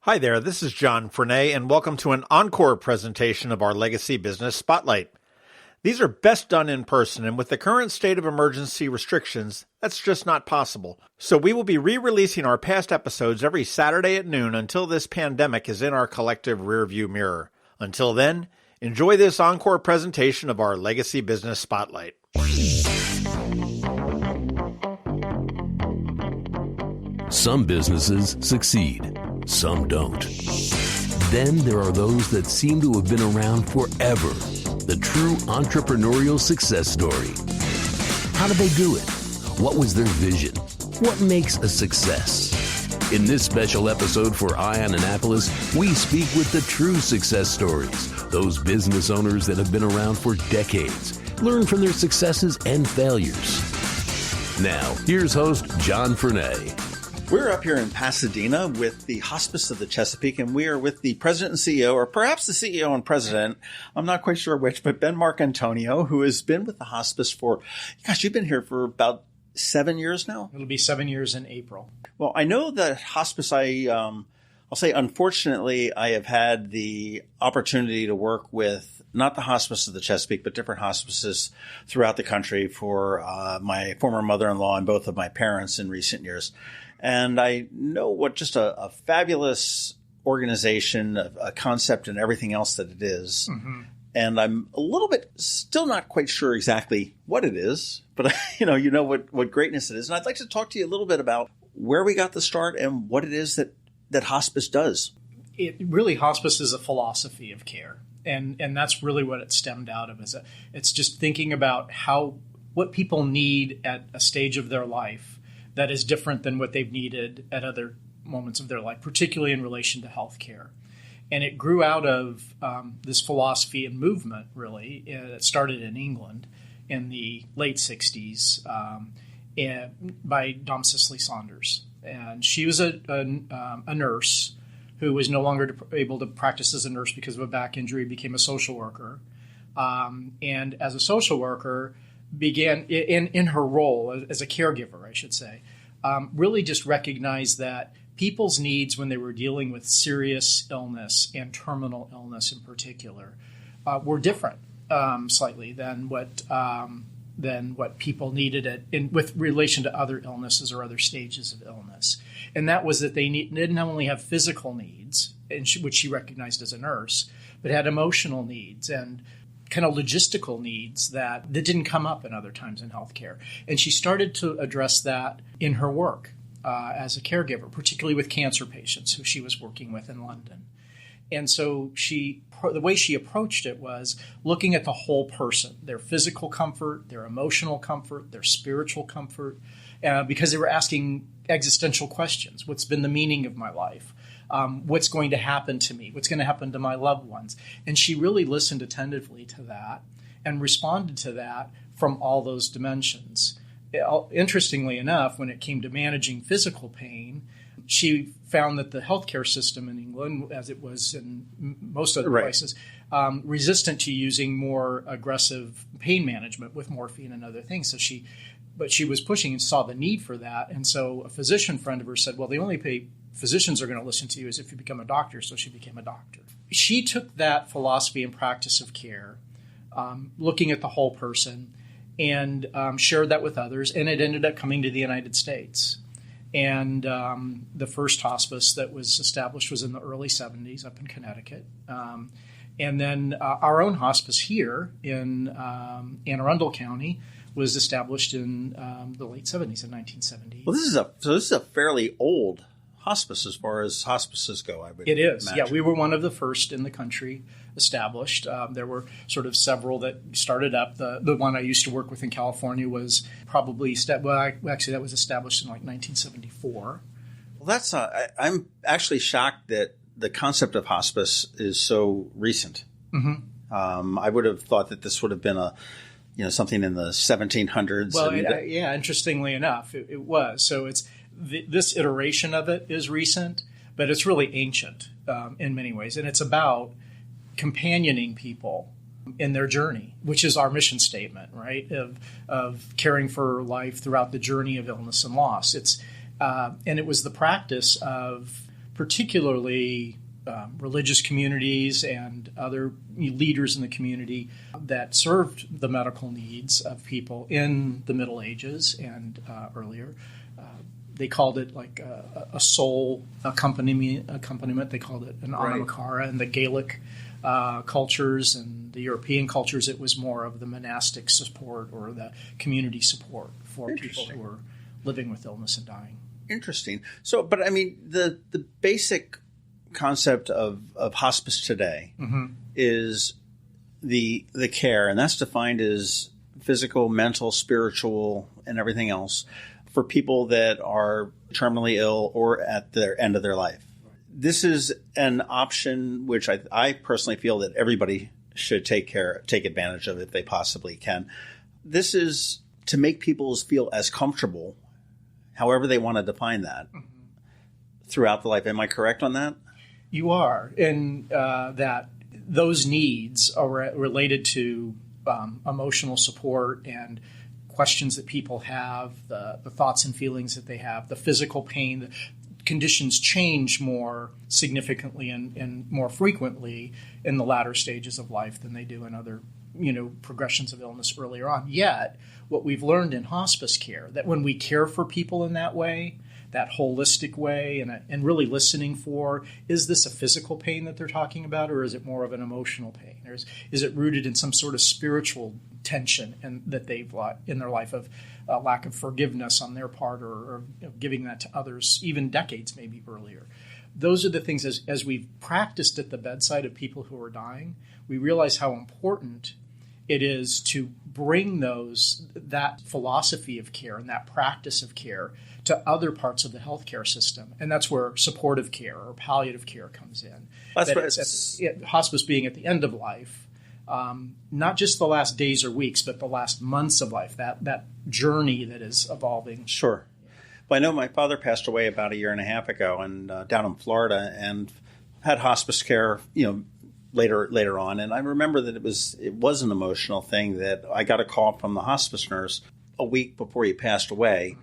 Hi there, this is John Frenay, and welcome to an Encore presentation of our Legacy Business Spotlight. These are best done in person, and with the current state of emergency restrictions, that's just not possible. So we will be re-releasing our past episodes every Saturday at noon until this pandemic is in our collective rearview mirror. Until then, enjoy this Encore presentation of our Legacy Business Spotlight. Some businesses succeed, some don't. Then there are those that seem to have been around forever. The true entrepreneurial success story. How did they do it? What was their vision? What makes a success? In this special episode for Eye on Annapolis, we speak with the true success stories, those business owners that have been around for decades, learn from their successes and failures. Now, here's host John Frenay. We're up here in Pasadena with the Hospice of the Chesapeake, and we are with the president and CEO, or perhaps the CEO and president, I'm not quite sure which, but Ben Marcantonio, who has been with the hospice for, you've been here for about 7 years now? It'll be 7 years in April. Well, I know that hospice, I'll say, unfortunately, I have had the opportunity to work with not the Hospice of the Chesapeake, but different hospices throughout the country for my former mother-in-law and both of my parents in recent years. And I know what just a fabulous organization, a concept, and everything else that it is. Mm-hmm. And I'm a little bit still not quite sure exactly what it is, but you know what greatness it is. And I'd like to talk to you a little bit about where we got the start and what it is that hospice does. Hospice is a philosophy of care. And that's really what it stemmed out of. It's just thinking about what people need at a stage of their life that is different than what they've needed at other moments of their life, particularly in relation to healthcare. And it grew out of this philosophy and movement, really. It started in England in the late 60s by Dom Cicely Saunders. And she was a nurse who was no longer able to practice as a nurse because of a back injury, became a social worker. And as a social worker, began in her role as a caregiver, I should say, really just recognized that people's needs when they were dealing with serious illness and terminal illness in particular were different slightly than what people needed with relation to other illnesses or other stages of illness. And that was that they didn't only have physical needs, which she recognized as a nurse, but had emotional needs and kind of logistical needs that didn't come up in other times in healthcare. And she started to address that in her work as a caregiver, particularly with cancer patients who she was working with in London. And so the way she approached it was looking at the whole person, their physical comfort, their emotional comfort, their spiritual comfort, because they were asking existential questions. What's been the meaning of my life? What's going to happen to me? What's going to happen to my loved ones? And she really listened attentively to that and responded to that from all those dimensions. Interestingly enough, when it came to managing physical pain, she found that the healthcare system in England, as it was in most other places, resistant to using more aggressive pain management with morphine and other things. But she was pushing and saw the need for that. And so a physician friend of hers said, well, the only physicians are going to listen to you is if you become a doctor. So she became a doctor. She took that philosophy and practice of care, looking at the whole person, and shared that with others. And it ended up coming to the United States. And the first hospice that was established was in the early 70s up in Connecticut. And then our own hospice here in Anne Arundel County was established in the late 70s, in 1970. Well, this is a fairly old hospice as far as hospices go, I would It is. imagine. Yeah, we were one of the first in the country established. There were sort of several that started up. The one I used to work with in California was probably, that was established in like 1974. Well, I'm actually shocked that the concept of hospice is so recent. Mm-hmm. I would have thought that this would have been something in the 1700s. Well, interestingly enough, it was. So it's this iteration of it is recent, but it's really ancient in many ways. And it's about companioning people in their journey, which is our mission statement, right? Of caring for life throughout the journey of illness and loss. And it was the practice of particularly religious communities and other leaders in the community that served the medical needs of people in the Middle Ages and earlier. They called it like a soul accompaniment. They called it an anamakara. In the Gaelic cultures and the European cultures, it was more of the monastic support or the community support for people who were living with illness and dying. Interesting. So, but I mean, the basic concept of hospice today is the care, and that's defined as physical, mental, spiritual, and everything else for people that are terminally ill or at their end of their life. This is an option which I personally feel that everybody should take advantage of if they possibly can. This is to make people feel as comfortable, however they want to define that, throughout the life. Am I correct on that? You are, in that those needs are related to emotional support and questions that people have, the thoughts and feelings that they have, the physical pain. The conditions change more significantly and more frequently in the latter stages of life than they do in other progressions of illness earlier on. Yet, what we've learned in hospice care, that when we care for people in that way, that holistic way, and really listening for, is this a physical pain that they're talking about, or is it more of an emotional pain? Or is it rooted in some sort of spiritual tension that they've in their life of lack of forgiveness on their part, or giving that to others, even decades maybe earlier? Those are the things, as we've practiced at the bedside of people who are dying, we realize how important it is to bring that philosophy of care and that practice of care to other parts of the healthcare system. And that's where supportive care or palliative care comes in. Hospice being at the end of life, not just the last days or weeks, but the last months of life, that journey that is evolving. Sure. Well, I know my father passed away about a year and a half ago and down in Florida, and had hospice care, later on. And I remember that it was an emotional thing, that I got a call from the hospice nurse a week before he passed away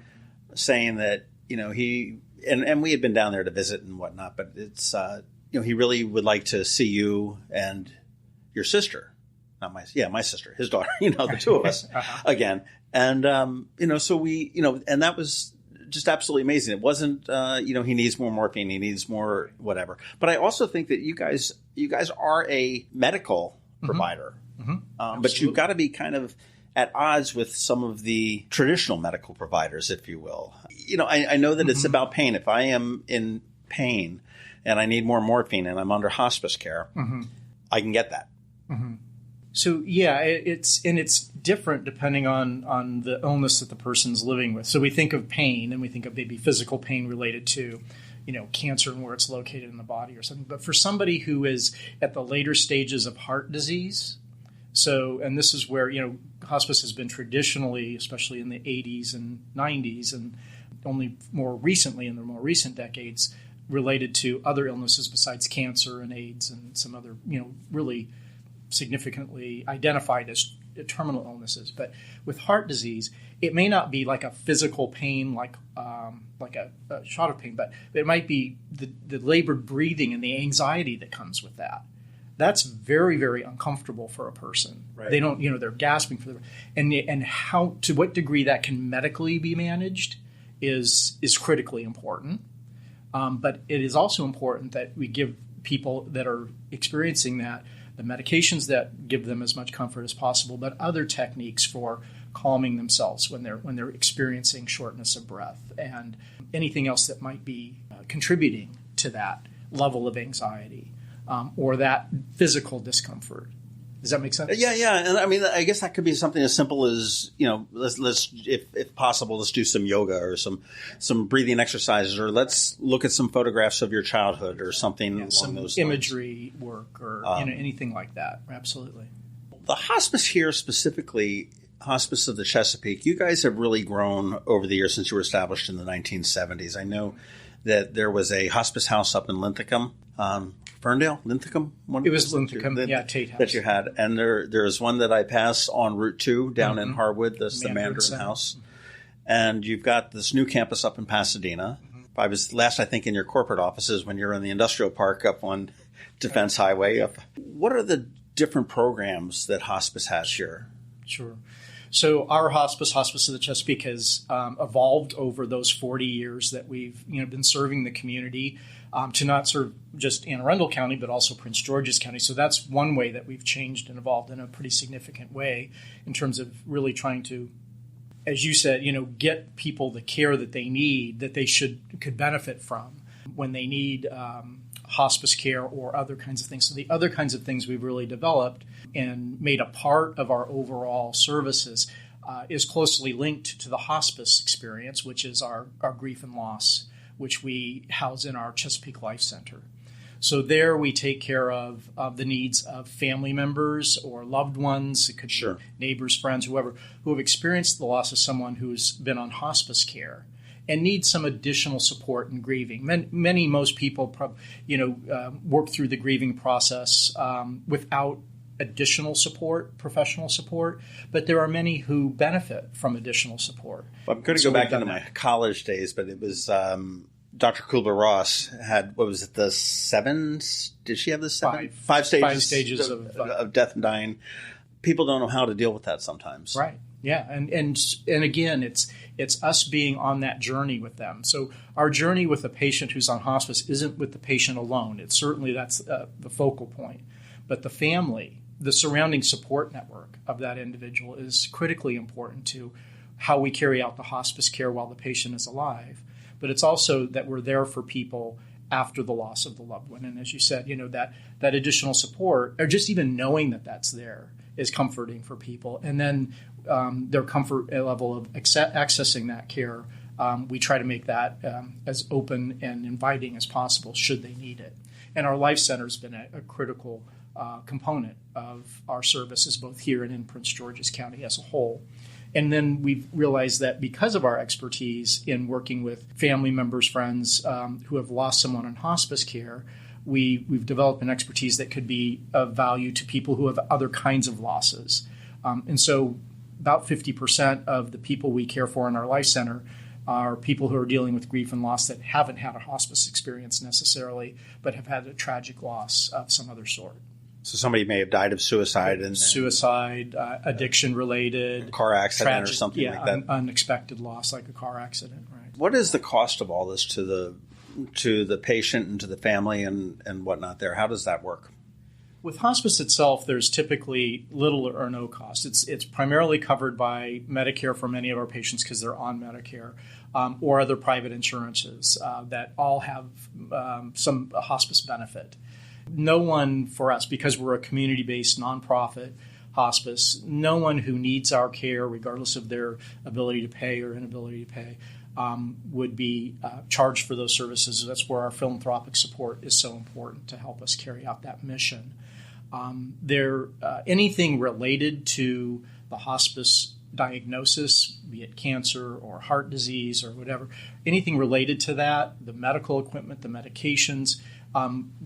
saying that, he, and we had been down there to visit and whatnot, but it's, he really would like to see you and your sister, my sister, his daughter, the two of us again. And, so we, and that was just absolutely amazing. It wasn't, he needs more morphine, he needs more whatever. But I also think that you guys are a medical provider, but you've got to be kind of at odds with some of the traditional medical providers, if you will. I know that it's about pain. If I am in pain and I need more morphine and I'm under hospice care, I can get that. So yeah, it's different depending on the illness that the person's living with. So we think of pain and we think of maybe physical pain related to, cancer and where it's located in the body or something. But for somebody who is at the later stages of heart disease, and this is where, hospice has been traditionally, especially in the 80s and 90s, and only more recently in the more recent decades, related to other illnesses besides cancer and AIDS and some other, really significantly identified as terminal illnesses. But with heart disease, it may not be like a physical pain, like a shot of pain, but it might be the labored breathing and the anxiety that comes with that. That's very, very uncomfortable for a person. Right. They don't, they're gasping for and how, to what degree that can medically be managed is critically important. But it is also important that we give people that are experiencing that the medications that give them as much comfort as possible, but other techniques for calming themselves when they're experiencing shortness of breath and anything else that might be contributing to that level of anxiety or that physical discomfort. Does that make sense? Yeah. And I mean, I guess that could be something as simple as, let's if possible, let's do some yoga or some breathing exercises, or let's look at some photographs of your childhood or something along those imagery lines. Work or anything like that. Absolutely. The hospice here specifically, Hospice of the Chesapeake, you guys have really grown over the years since you were established in the 1970s. I know that there was a hospice house up in Linthicum. Ferndale? Linthicum? It was Linthicum, Tate House. That you had. And there's one that I pass on Route 2 down in Harwood. That's the Mandarin House. And you've got this new campus up in Pasadena. I was last, I think, in your corporate offices when you're in the industrial park up on Defense Highway. What are the different programs that hospice has here? Sure. So our Hospice of the Chesapeake, has evolved over those 40 years that we've been serving the community, to not serve just Anne Arundel County, but also Prince George's County. So that's one way that we've changed and evolved in a pretty significant way in terms of really trying to, as you said, get people the care that they need, that they could benefit from when they need hospice care or other kinds of things. So the other kinds of things we've really developed and made a part of our overall services is closely linked to the hospice experience, which is our grief and loss, which we house in our Chesapeake Life Center. So there we take care of the needs of family members or loved ones. It could be neighbors, friends, whoever, who have experienced the loss of someone who's been on hospice care and need some additional support in grieving. Most people, work through the grieving process without additional support, professional support, but there are many who benefit from additional support. I'm going to go back into my college days, but it was Dr. Kubler-Ross had, what was it, the seven? Did she have the seven? Five stages of death and dying. People don't know how to deal with that sometimes. Right. Yeah, and again, it's us being on that journey with them. So our journey with a patient who's on hospice isn't with the patient alone. It's certainly that's the focal point, but the family, the surrounding support network of that individual is critically important to how we carry out the hospice care while the patient is alive. But it's also that we're there for people after the loss of the loved one. And as you said, that additional support, or just even knowing that that's there, is comforting for people. And then their comfort level of accessing that care, we try to make that as open and inviting as possible should they need it. And our Life Center has been a critical component of our services, both here and in Prince George's County as a whole. And then we've realized that because of our expertise in working with family members, friends who have lost someone in hospice care, we've developed an expertise that could be of value to people who have other kinds of losses. And so about 50% of the people we care for in our Life Center are people who are dealing with grief and loss that haven't had a hospice experience necessarily, but have had a tragic loss of some other sort. So somebody may have died of suicide. Addiction-related. Car accident or something like that. Unexpected loss, like a car accident, right. What is the cost of all this to the patient and to the family and whatnot there? How does that work? With hospice itself, there's typically little or no cost. It's primarily covered by Medicare for many of our patients because they're on Medicare, or other private insurances that all have some hospice benefit. No one for us, because we're a community-based nonprofit hospice, no one who needs our care, regardless of their ability to pay or inability to pay, would be charged for those services. That's where our philanthropic support is so important to help us carry out that mission. Anything related to the hospice diagnosis, be it cancer or heart disease or whatever, anything related to that, the medical equipment, the medications,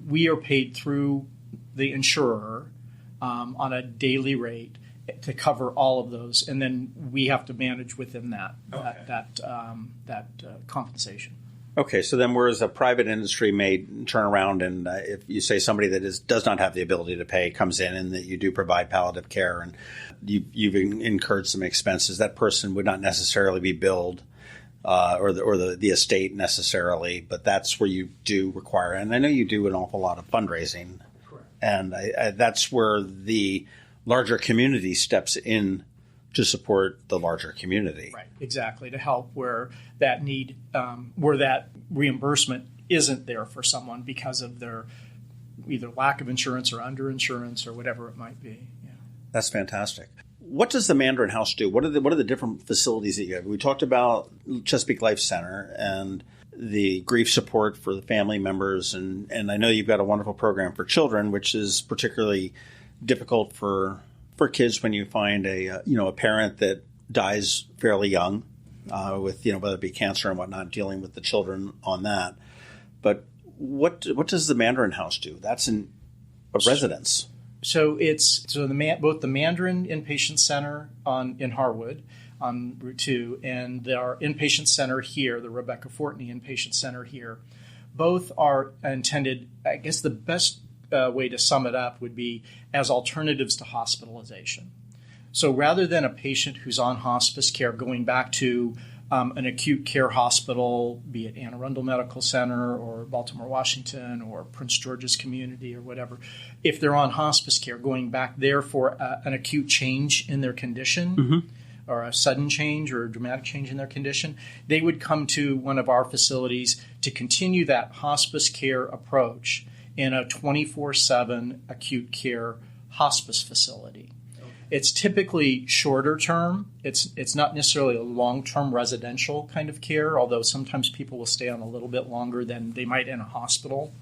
we are paid through the insurer on a daily rate to cover all of those, and then we have to manage within that compensation. Okay, so then whereas a private industry may turn around and if you say somebody that does not have the ability to pay comes in and that you do provide palliative care and you've incurred some expenses, that person would not necessarily be billed or the estate necessarily, but that's where you do require, and I know you do an awful lot of fundraising. Correct. And that's where the larger community steps in to support the larger community. Right, exactly, to help where that need, where that reimbursement isn't there for someone because of their either lack of insurance or underinsurance or whatever it might be. Yeah. That's fantastic. What does the Mandarin House do? What are the different facilities that you have? We talked about Chesapeake Life Center and the grief support for the family members, and I know you've got a wonderful program for children, which is particularly difficult for kids when you find a parent that dies fairly young with whether it be cancer and whatnot, dealing with the children on that. But what does the Mandarin House do? That's a residence. So both the Mandarin Inpatient Center in Harwood, on Route 2, and our inpatient center here, the Rebecca Fortney Inpatient Center here. Both are intended, I guess the best way to sum it up would be as alternatives to hospitalization. So rather than a patient who's on hospice care going back to an acute care hospital, be it Anne Arundel Medical Center or Baltimore, Washington, or Prince George's Community or whatever, if they're on hospice care, going back there for an acute change in their condition, or a sudden change or a dramatic change in their condition, they would come to one of our facilities to continue that hospice care approach in a 24/7 acute care hospice facility. It's typically shorter term. It's not necessarily a long-term residential kind of care, although sometimes people will stay on a little bit longer than they might in a hospital.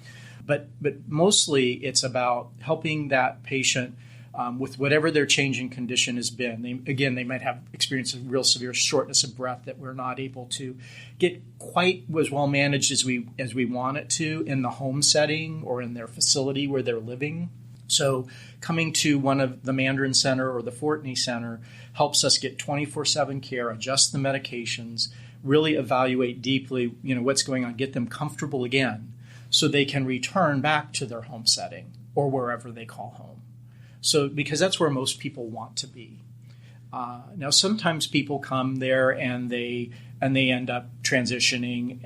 But mostly it's about helping that patient with whatever their changing condition has been. They might have experienced a real severe shortness of breath that we're not able to get quite as well managed as we want it to in the home setting or in their facility where they're living. So coming to one of the Mandarin Center or the Fortney Center helps us get 24/7 care, adjust the medications, really evaluate deeply, what's going on, get them comfortable again so they can return back to their home setting or wherever they call home. So because that's where most people want to be. Now, sometimes people come there and they end up transitioning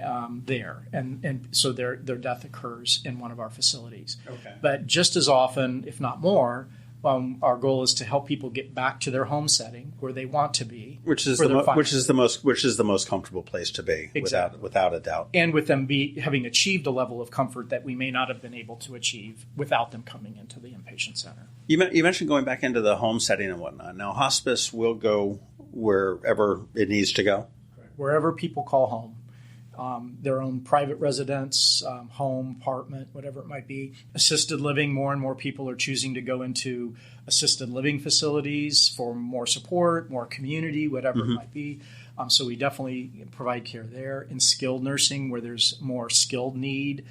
there, and so their death occurs in one of our facilities. Okay. But just as often, if not more, our goal is to help people get back to their home setting where they want to be, which is the most comfortable place to be, exactly. without a doubt, and with them having achieved a level of comfort that we may not have been able to achieve without them coming into the inpatient center. You mentioned going back into the home setting and whatnot. Now, hospice will go wherever it needs to go. Wherever people call home. Their own private residence, home, apartment, whatever it might be. Assisted living, more and more people are choosing to go into assisted living facilities for more support, more community, whatever it might be. So we definitely provide care there. In skilled nursing, where there's more skilled need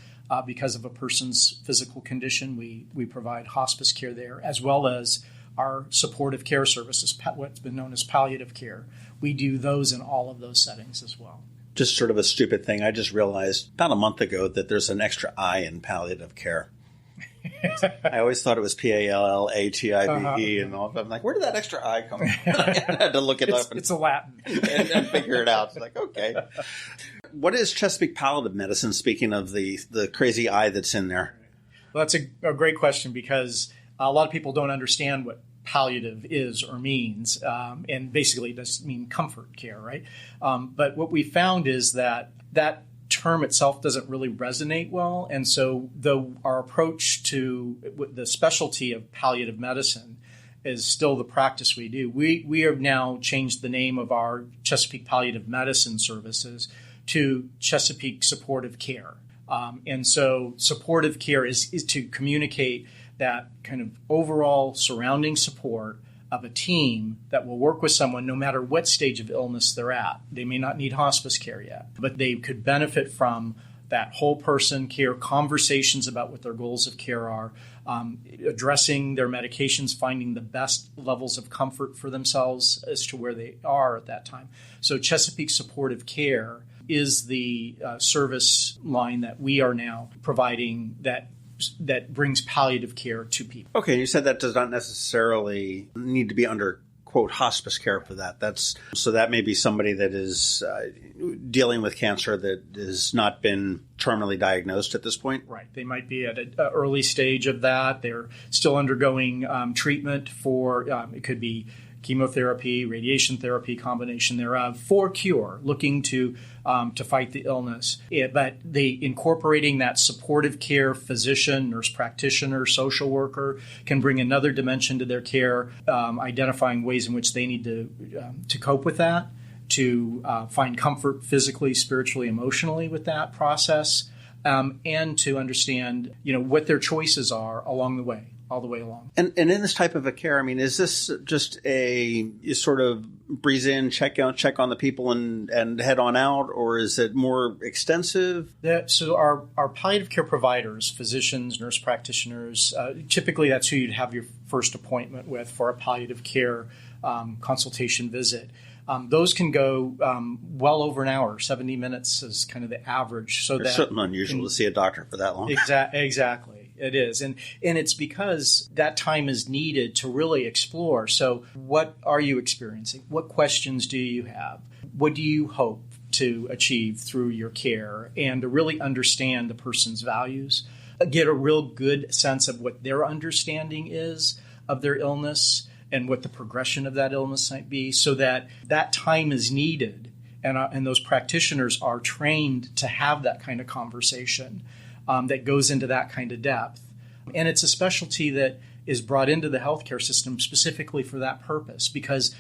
because of a person's physical condition, we provide hospice care there, as well as our supportive care services, what's been known as palliative care. We do those in all of those settings as well. Just sort of a stupid thing. I just realized about a month ago that there's an extra I in palliative care. I always thought it was PALLATIVE, and all. I'm like, where did that extra I come from? I had to look it up. It's a Latin. and figure it out. It's like, okay. What is Chesapeake Palliative Medicine, speaking of the crazy I that's in there? Well, that's a great question, because a lot of people don't understand what palliative is or means, and basically it does mean comfort care, right? But what we found is that term itself doesn't really resonate well, and so though our approach to the specialty of palliative medicine is still the practice we do, we have now changed the name of our Chesapeake Palliative Medicine services to Chesapeake Supportive Care. And so supportive care is to communicate that kind of overall surrounding support of a team that will work with someone no matter what stage of illness they're at. They may not need hospice care yet, but they could benefit from that whole person care, conversations about what their goals of care are, addressing their medications, finding the best levels of comfort for themselves as to where they are at that time. So Chesapeake Supportive Care is the service line that we are now providing that brings palliative care to people. Okay, you said that does not necessarily need to be under, quote, hospice care for that. So that may be somebody that is dealing with cancer that has not been terminally diagnosed at this point? Right. They might be at an early stage of that. They're still undergoing treatment for, it could be chemotherapy, radiation therapy, combination thereof, for cure, looking to fight the illness. But they incorporating that supportive care physician, nurse practitioner, social worker can bring another dimension to their care, identifying ways in which they need to cope with that, to find comfort physically, spiritually, emotionally with that process, and to understand, what their choices are along the way. All the way along. And in this type of a care, I mean, is this just you sort of breeze in, check on the people and head on out, or is it more extensive? So our palliative care providers, physicians, nurse practitioners, typically that's who you'd have your first appointment with for a palliative care consultation visit. Those can go well over an hour. 70 minutes is kind of the average. So it's certainly unusual to see a doctor for that long. Exactly. It is. And it's because that time is needed to really explore. So what are you experiencing? What questions do you have? What do you hope to achieve through your care? And to really understand the person's values, get a real good sense of what their understanding is of their illness and what the progression of that illness might be, so that that time is needed and those practitioners are trained to have that kind of conversation that goes into that kind of depth. And it's a specialty that is brought into the healthcare system specifically for that purpose, because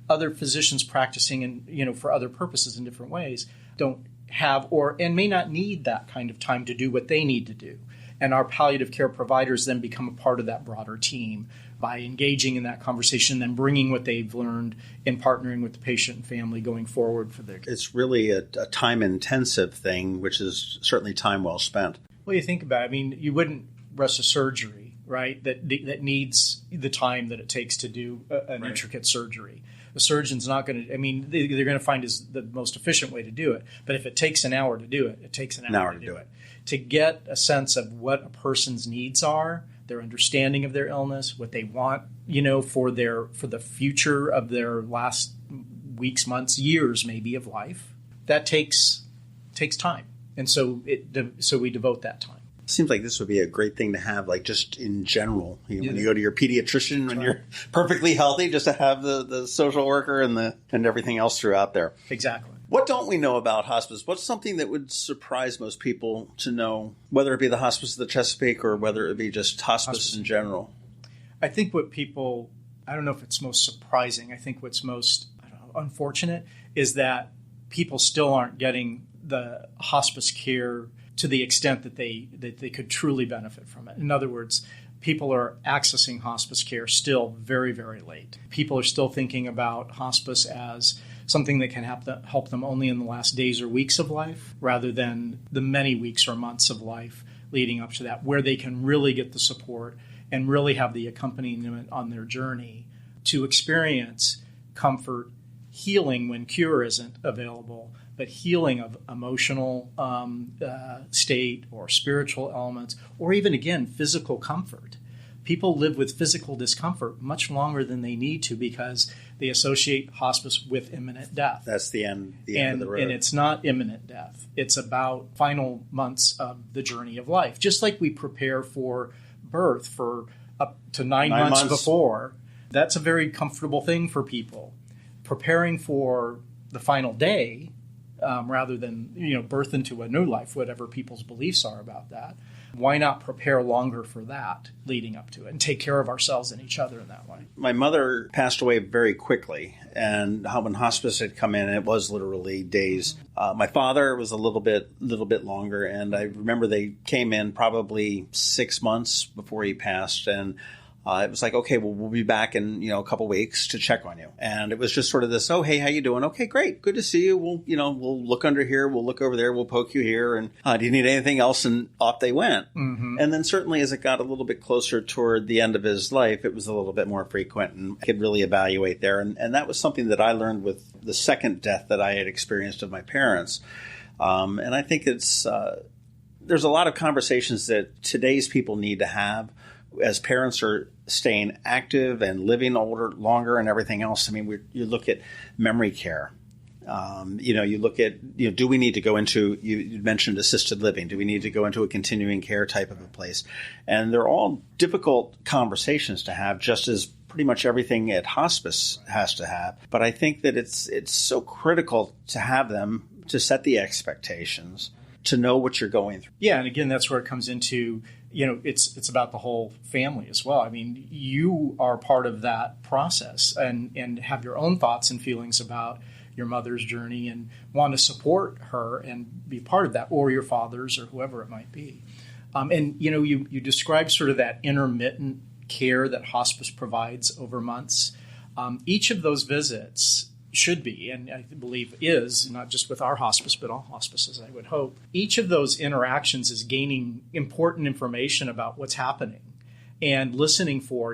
other physicians practicing for other purposes in different ways don't have and may not need that kind of time to do what they need to do. And our palliative care providers then become a part of that broader team by engaging in that conversation and bringing what they've learned in partnering with the patient and family going forward for their. It's really a time-intensive thing, which is certainly time well spent. Well, you think about it. I mean, you wouldn't rush a surgery, right, that needs the time that it takes to do an intricate surgery. The surgeon's not going to, they're going to find is the most efficient way to do it. But if it takes an hour to do it, it takes an hour to do it. To get a sense of what a person's needs are, their understanding of their illness, what they want, for the future of their last weeks, months, years, maybe of life, that takes time. And so we devote that time. Seems like this would be a great thing to have, like just in general. When you go to your pediatrician when you're perfectly healthy, just to have the social worker and everything else throughout there. Exactly. What don't we know about hospice? What's something that would surprise most people to know, whether it be the Hospice of the Chesapeake or whether it be just hospice in general? I think I don't know if it's most surprising. I think what's most unfortunate is that people still aren't getting the hospice care to the extent that they could truly benefit from it. In other words, people are accessing hospice care still very, very late. People are still thinking about hospice as something that can help them only in the last days or weeks of life, rather than the many weeks or months of life leading up to that, where they can really get the support and really have the accompaniment on their journey to experience comfort, healing when cure isn't available, but healing of emotional state or spiritual elements, or even, again, physical comfort. People live with physical discomfort much longer than they need to because they associate hospice with imminent death. That's the end of the road. And it's not imminent death. It's about final months of the journey of life. Just like we prepare for birth for up to 9 months before, that's a very comfortable thing for people. Preparing for the final day, rather than birth into a new life, whatever people's beliefs are about that. Why not prepare longer for that leading up to it and take care of ourselves and each other in that way? My mother passed away very quickly, and when hospice had come in, it was literally days. My father was a little bit longer, and I remember they came in probably 6 months before he passed, and it was like, okay, well, we'll be back in, a couple weeks to check on you. And it was just sort of this, oh, hey, how you doing? Okay, great. Good to see you. We'll look under here. We'll look over there. We'll poke you here. And do you need anything else? And off they went. Mm-hmm. And then certainly as it got a little bit closer toward the end of his life, it was a little bit more frequent and I could really evaluate there. And that was something that I learned with the second death that I had experienced of my parents. And I think there's a lot of conversations that today's people need to have as parents are staying active and living longer and everything else. I mean, you look at memory care. You look at, do we need to go into, you mentioned assisted living. Do we need to go into a continuing care type of a place? And they're all difficult conversations to have, just as pretty much everything at hospice has to have. But I think that it's so critical to have them, to set the expectations, to know what you're going through. Yeah, and again, that's where it comes into, it's about the whole family as well. I mean, you are part of that process and have your own thoughts and feelings about your mother's journey and want to support her and be part of that, or your father's or whoever it might be. You describe sort of that intermittent care that hospice provides over months. Each of those visits should be, and I believe is, not just with our hospice, but all hospices, I would hope. Each of those interactions is gaining important information about what's happening and listening for,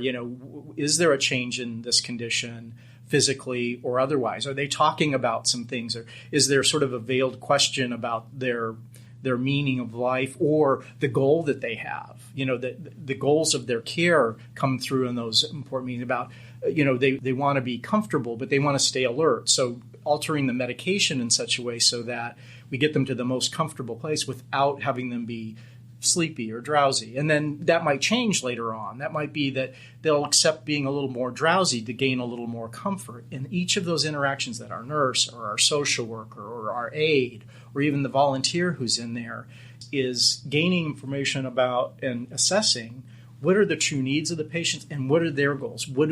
is there a change in this condition physically or otherwise? Are they talking about some things? Or is there sort of a veiled question about their meaning of life or the goal that they have? The goals of their care come through in those important meanings about, they want to be comfortable, but they want to stay alert. So altering the medication in such a way so that we get them to the most comfortable place without having them be sleepy or drowsy. And then that might change later on. That might be that they'll accept being a little more drowsy to gain a little more comfort. In each of those interactions that our nurse or our social worker or our aide or even the volunteer who's in there is gaining information about and assessing what are the true needs of the patients and what are their goals, what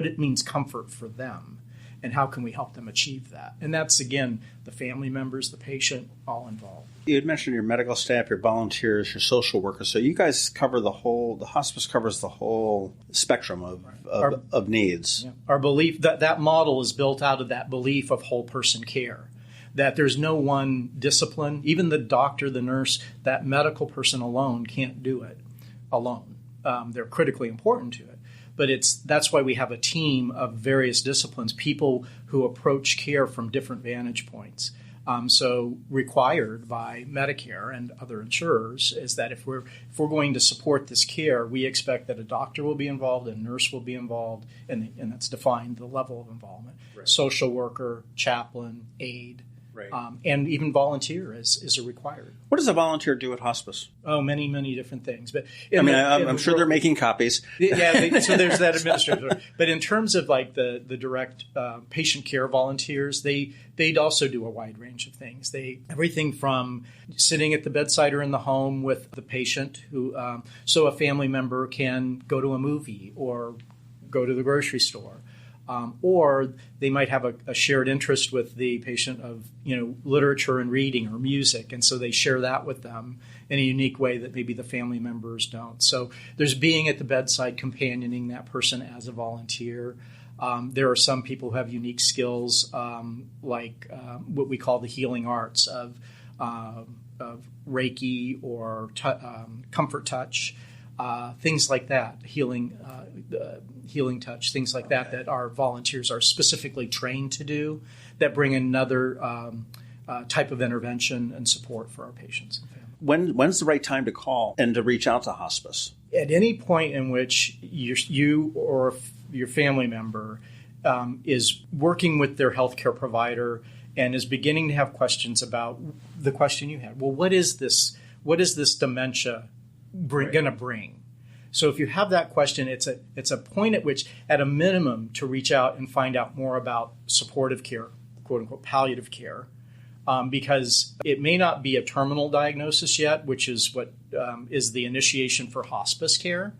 it means comfort for them, and how can we help them achieve that. And that's, again, the family members, the patient, all involved. You had mentioned your medical staff, your volunteers, your social workers. So you guys cover the hospice covers the whole spectrum of needs. Yeah. Our belief that model is built out of that belief of whole person care, that there's no one discipline, even the doctor, the nurse, that medical person alone can't do it alone. They're critically important to it. But that's why we have a team of various disciplines, people who approach care from different vantage points. So required by Medicare and other insurers is that if we're going to support this care, we expect that a doctor will be involved, a nurse will be involved, and that's defined, the level of involvement. Right. Social worker, chaplain, aide. Right. And even volunteer is a required. What does a volunteer do at hospice? Oh, many, many different things. But I'm sure they're making copies. Yeah, so there's that administrative. But in terms of like the direct patient care volunteers, they'd also do a wide range of things. Everything from sitting at the bedside or in the home with the patient, so a family member can go to a movie or go to the grocery store. Or they might have a shared interest with the patient of, literature and reading or music. And so they share that with them in a unique way that maybe the family members don't. So there's being at the bedside, companioning that person as a volunteer. There are some people who have unique skills, like what we call the healing arts of Reiki or comfort touch. Things like that, healing touch, things like that our volunteers are specifically trained to do, that bring another type of intervention and support for our patients and families. When's the right time to call and to reach out to hospice? At any point in which you or your family member is working with their healthcare provider and is beginning to have questions about the question you had. Well, what is this dementia going to bring? So if you have that question, it's a point at which, at a minimum, to reach out and find out more about supportive care, quote unquote palliative care, because it may not be a terminal diagnosis yet, which is what is the initiation for hospice care,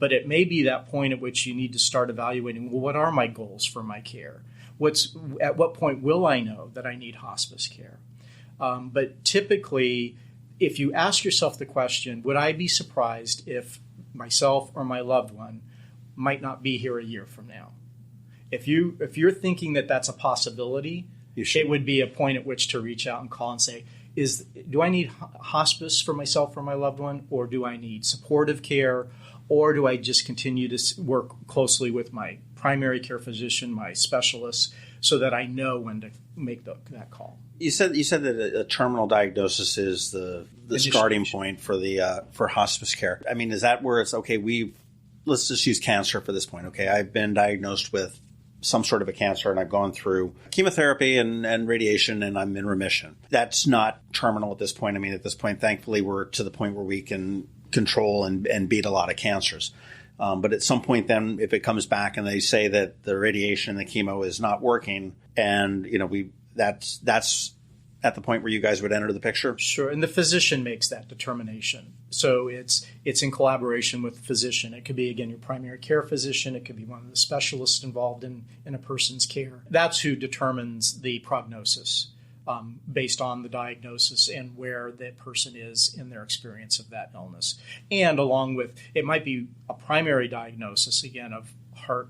but it may be that point at which you need to start evaluating, well, what are my goals for my care? At what point will I know that I need hospice care? But typically, if you ask yourself the question, would I be surprised if myself or my loved one might not be here a year from now? If you're thinking that that's a possibility, it would be a point at which to reach out and call and say, do I need hospice for myself or my loved one, or do I need supportive care, or do I just continue to work closely with my primary care physician, my specialist, so that I know when to make that call? You said that a terminal diagnosis is the starting point for hospice care. I mean, is that where it's okay? Let's just use cancer for this point. Okay, I've been diagnosed with some sort of a cancer, and I've gone through chemotherapy and radiation, and I'm in remission. That's not terminal at this point. I mean, at this point, thankfully, we're to the point where we can control and beat a lot of cancers. But at some point, then, if it comes back and they say that the radiation and the chemo is not working, and that's at the point where you guys would enter the picture? Sure, and the physician makes that determination. So it's in collaboration with the physician. It could be, again, your primary care physician. It could be one of the specialists involved in a person's care. That's who determines the prognosis based on the diagnosis and where that person is in their experience of that illness. And along with, it might be a primary diagnosis, again, of heart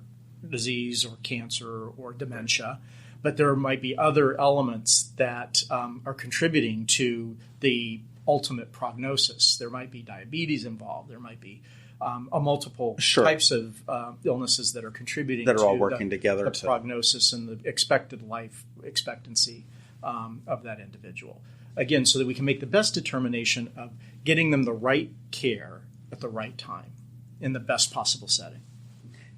disease or cancer or dementia, but there might be other elements that are contributing to the ultimate prognosis. There might be diabetes involved. There might be multiple types of illnesses that are contributing that are all to working together the prognosis and the expected life expectancy of that individual. Again, so that we can make the best determination of getting them the right care at the right time in the best possible setting.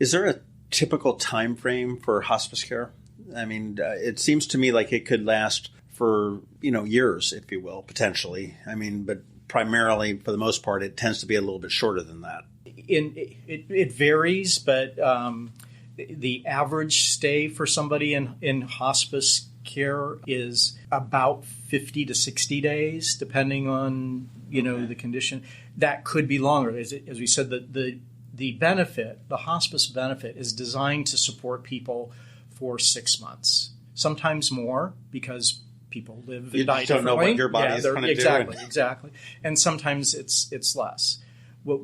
Is there a typical time frame for hospice care? I mean, it seems to me like it could last for, years, if you will, potentially. I mean, but primarily, for the most part, it tends to be a little bit shorter than that. It varies, but the average stay for somebody in hospice care is about 50 to 60 days, depending on, the condition. That could be longer. As we said, the benefit, the hospice benefit, is designed to support people for 6 months, sometimes more, because people live and die differently. You don't know what your body is going to do. Exactly. And sometimes it's less. What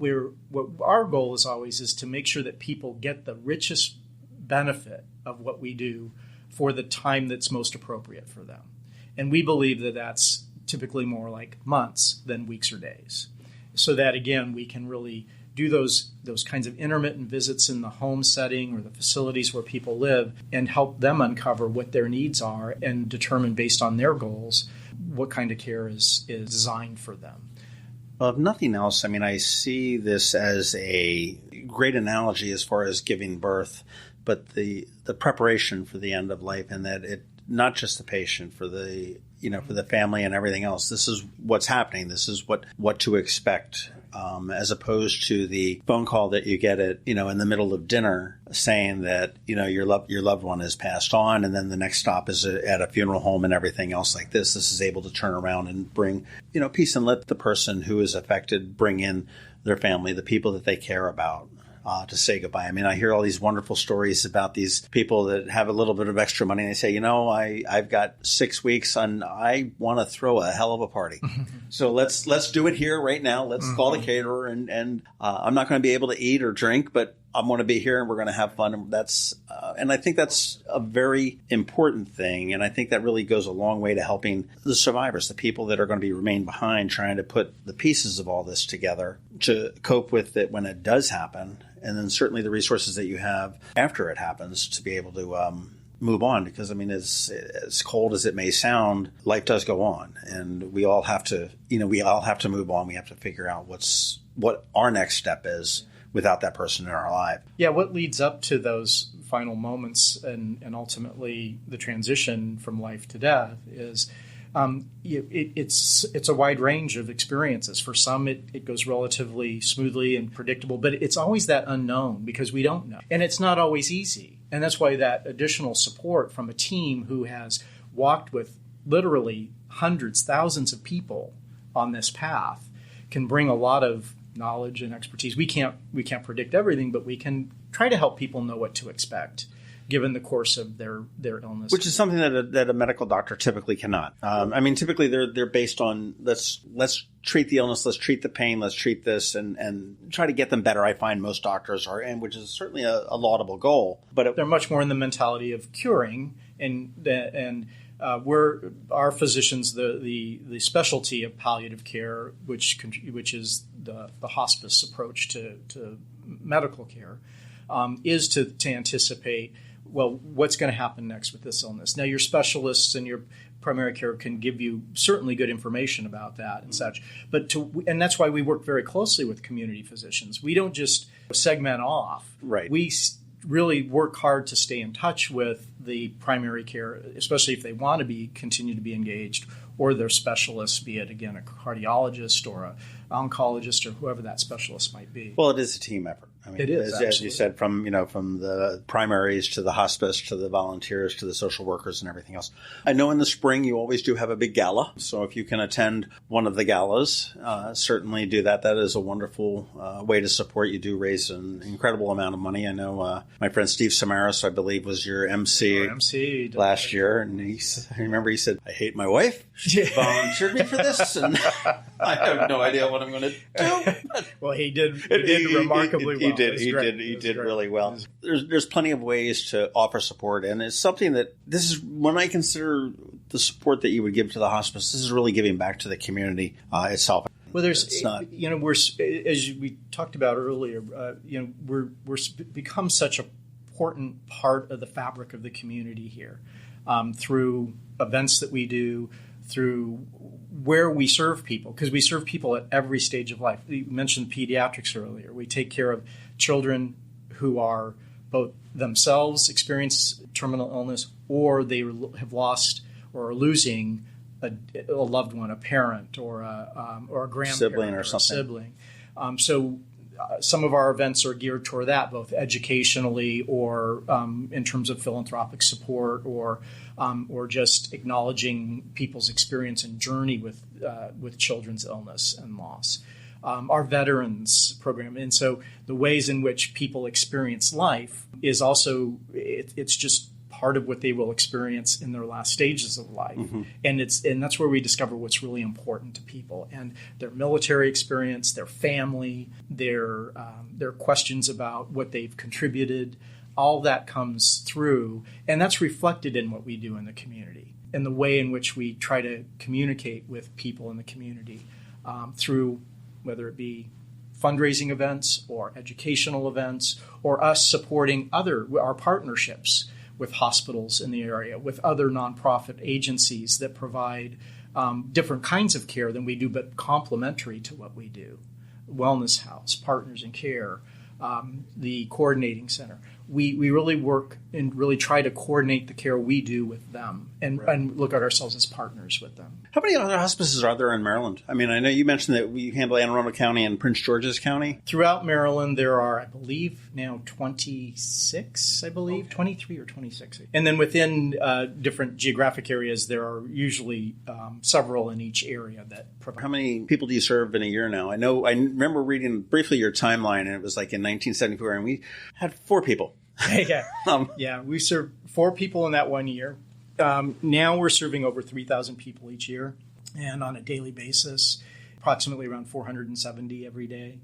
our goal is always is to make sure that people get the richest benefit of what we do for the time that's most appropriate for them. And we believe that that's typically more like months than weeks or days. So that, again, we can really do those kinds of intermittent visits in the home setting or the facilities where people live and help them uncover what their needs are and determine, based on their goals, what kind of care is designed for them. Well, if nothing else, I mean, I see this as a great analogy as far as giving birth, but the preparation for the end of life, and that it not just the patient, for the for the family and everything else. This is what's happening. This is what to expect, as opposed to the phone call that you get at in the middle of dinner saying that your loved one has passed on, and then the next stop is at a funeral home and everything else like this. This is able to turn around and bring peace, and let the person who is affected bring in their family, the people that they care about, to say goodbye. I mean, I hear all these wonderful stories about these people that have a little bit of extra money. And they say, I've got 6 weeks and I want to throw a hell of a party. So let's do it here right now. Let's call the caterer, and I'm not going to be able to eat or drink, but I'm going to be here and we're going to have fun. And and I think that's a very important thing. And I think that really goes a long way to helping the survivors, the people that are going to remain behind, trying to put the pieces of all this together to cope with it when it does happen. And then certainly the resources that you have after it happens to be able to move on. Because, I mean, as cold as it may sound, life does go on. And we all have to, move on. We have to figure out what our next step is without that person in our life. Yeah, what leads up to those final moments and ultimately the transition from life to death is it's a wide range of experiences. For some, it goes relatively smoothly and predictable, but it's always that unknown because we don't know. And it's not always easy. And that's why that additional support from a team who has walked with literally hundreds, thousands of people on this path can bring a lot of knowledge and expertise. We can't predict everything, but we can try to help people know what to expect given the course of their illness. Which is something that a medical doctor typically cannot. I mean, typically they're based on let's treat the illness, let's treat the pain, let's treat this, and try to get them better. I find most doctors are, and which is certainly a laudable goal. But they're much more in the mentality of curing, and we're our physicians the specialty of palliative care, which is the hospice approach to medical care, is to anticipate, well, what's going to happen next with this illness. Now, your specialists and your primary care can give you certainly good information about that and such, and that's why we work very closely with community physicians. We don't just segment off. Right. We really work hard to stay in touch with the primary care, especially if they want to continue to be engaged, or their specialists, be it, again, a cardiologist or an oncologist or whoever that specialist might be. Well, it is a team effort. I mean, it is, as you said, from the primaries to the hospice to the volunteers to the social workers and everything else. I know in the spring you always do have a big gala, so if you can attend one of the galas, certainly do that. That is a wonderful way to support. You do raise an incredible amount of money. I know my friend Steve Samaras, I believe, was your MC last year, and I remember he said, "I hate my wife. She volunteered me for this, and I have no idea what I'm going to do." Well, he did remarkably well. He did really well. There's plenty of ways to offer support, and it's something that this is when I consider the support that you would give to the hospice. This is really giving back to the community itself. Well, it's not. We're, as we talked about earlier, we're become such an important part of the fabric of the community here, through events that we do, through where we serve people, because we serve people at every stage of life. You mentioned pediatrics earlier. We take care of children who are both themselves experience terminal illness, or they have lost or are losing a loved one, a parent, or a grandparent, sibling or something. Sibling. So some of our events are geared toward that, both educationally or in terms of philanthropic support, or just acknowledging people's experience and journey with children's illness and loss. Our veterans program, and so the ways in which people experience life is also it's just part of what they will experience in their last stages of life. Mm-hmm. And that's where we discover what's really important to people, and their military experience, their family, their questions about what they've contributed. All that comes through, and that's reflected in what we do in the community and the way in which we try to communicate with people in the community, through whether it be fundraising events or educational events, or us supporting our partnerships with hospitals in the area, with other nonprofit agencies that provide different kinds of care than we do, but complementary to what we do. Wellness House, Partners in Care, the Coordinating Center. We really work and really try to coordinate the care we do with them, and look at ourselves as partners with them. How many other hospices are there in Maryland? I mean, I know you mentioned that we handle Anne Arundel County and Prince George's County. Throughout Maryland, there are, I believe, now 26, 23 or 26. And then within different geographic areas, there are usually several in each area that provide. How many people do you serve in a year now? I remember reading briefly your timeline, and it was like in 1974, and we had 4 people. Yeah, we served 4 people in that 1 year. Now we're serving over 3,000 people each year, and on a daily basis, approximately around 470 every day,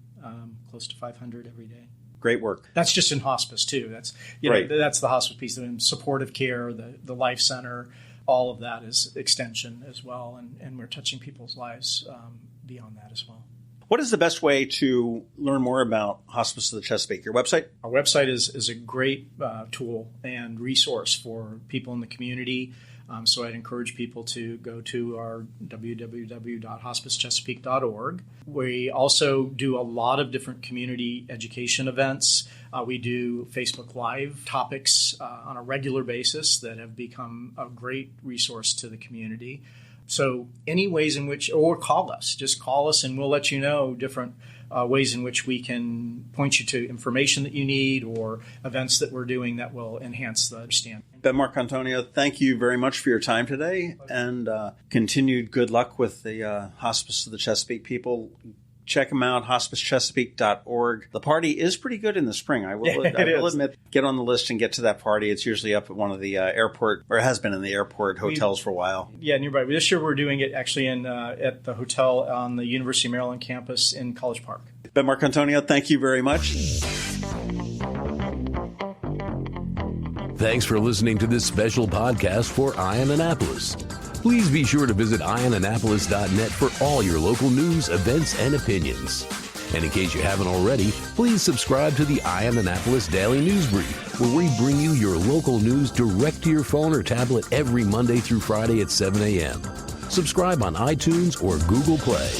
close to 500 every day. Great work. That's just in hospice too. That's that's the hospice piece. And supportive care, the life center, all of that is extension as well, and we're touching people's lives beyond that as well. What is the best way to learn more about Hospice of the Chesapeake? Your website? Our website is a great tool and resource for people in the community. So I'd encourage people to go to our www.hospicechesapeake.org. We also do a lot of different community education events. We do Facebook Live topics on a regular basis that have become a great resource to the community. So any ways in which, or just call us and we'll let you know different ways in which we can point you to information that you need or events that we're doing that will enhance the understanding. Ben Marcantonio, thank you very much for your time today, and continued good luck with the Hospice of the Chesapeake people. Check them out, hospicechesapeake.org. The party is pretty good in the spring. I will admit, get on the list and get to that party. It's usually up at one of the airport, or has been in the airport hotels for a while. Yeah, and you're right. This year we're doing it actually at the hotel on the University of Maryland campus in College Park. Ben Marcantonio, thank you very much. Thanks for listening to this special podcast for Ion Annapolis. Please be sure to visit ionannapolis.net for all your local news, events, and opinions. And in case you haven't already, please subscribe to the Ion Annapolis Daily News Brief, where we bring you your local news direct to your phone or tablet every Monday through Friday at 7 a.m. Subscribe on iTunes or Google Play.